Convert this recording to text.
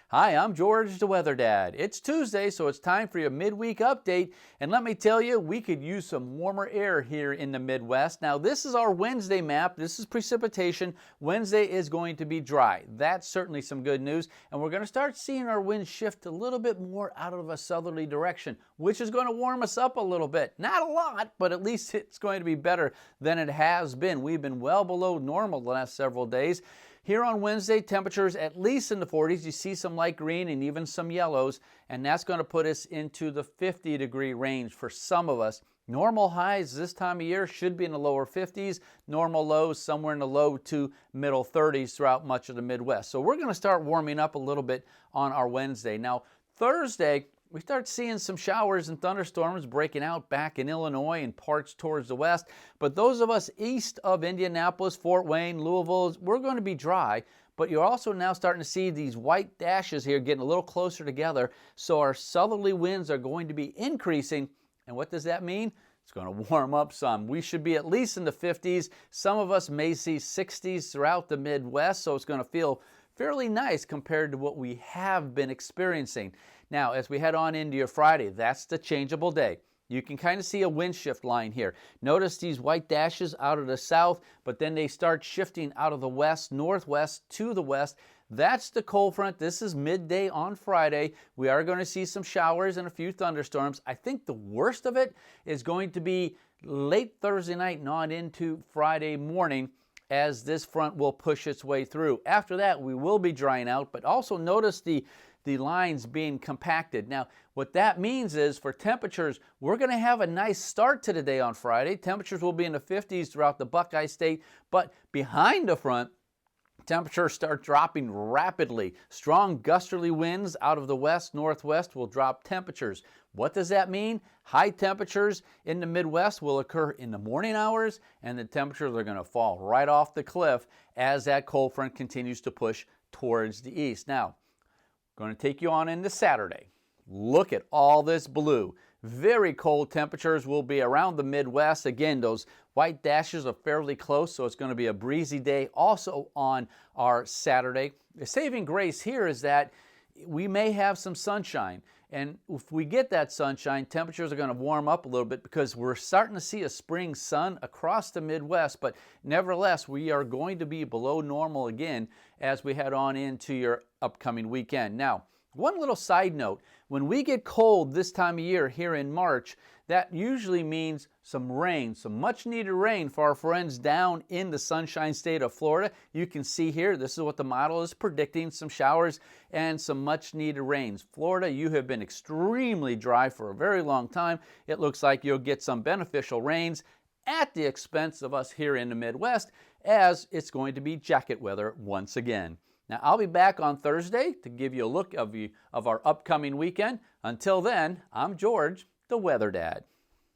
Hi, I'm George the Weather Dad. It's Tuesday, so it's time for your midweek update. And let me tell you, we could use some warmer air here in the Midwest. Now, this is our Wednesday map. This is precipitation. Wednesday is going to be dry. That's certainly some good news. And we're going to start seeing our winds shift a little bit more out of a southerly direction, which is going to warm us up a little bit. Not a lot, but at least it's going to be better than it has been. We've been well below normal the last several days. Here on Wednesday, temperatures at least in the 40s. You see some light green and even some yellows, and that's going to put us into the 50-degree range for some of us. Normal highs this time of year should be in the lower 50s. Normal lows somewhere in the low to middle 30s throughout much of the Midwest. So we're going to start warming up a little bit on our Wednesday. Now, Thursday, we start seeing some showers and thunderstorms breaking out back in Illinois and parts towards the west. But those of us east of Indianapolis, Fort Wayne, Louisville, we're going to be dry. But you're also now starting to see these white dashes here getting a little closer together. So our southerly winds are going to be increasing. And what does that mean? It's going to warm up some. We should be at least in the 50s. Some of us may see 60s throughout the Midwest. So it's going to feel fairly nice compared to what we have been experiencing. Now, as we head on into your Friday, that's the changeable day. You can kind of see a wind shift line here. Notice these white dashes out of the south, but then they start shifting out of the west, northwest to the west. That's the cold front. This is midday on Friday. We are going to see some showers and a few thunderstorms. I think the worst of it is going to be late Thursday night and on into Friday morning, as this front will push its way through. After that, we will be drying out, but also notice the lines being compacted. Now, what that means is for temperatures, we're going to have a nice start to the day on Friday. Temperatures will be in the 50s throughout the Buckeye State, but behind the front, temperatures start dropping rapidly. Strong gusterly winds out of the west, northwest will drop temperatures. What does that mean? High temperatures in the Midwest will occur in the morning hours, and the temperatures are going to fall right off the cliff as that cold front continues to push towards the east. Now, I'm going to take you on into Saturday. Look at all this blue. Very cold temperatures will be around the Midwest. Again, those white dashes are fairly close, so it's going to be a breezy day also on our Saturday. The saving grace here is that we may have some sunshine. And if we get that sunshine, temperatures are going to warm up a little bit because we're starting to see a spring sun across the Midwest. But nevertheless, we are going to be below normal again as we head on into your upcoming weekend. Now, one little side note, when we get cold this time of year here in March, that usually means some rain, some much needed rain for our friends down in the Sunshine State of Florida. You can see here, this is what the model is predicting, some showers and some much needed rains. Florida, you have been extremely dry for a very long time. It looks like you'll get some beneficial rains at the expense of us here in the Midwest, as it's going to be jacket weather once again. Now, I'll be back on Thursday to give you a look of our upcoming weekend. Until then, I'm George, the Weather Dad.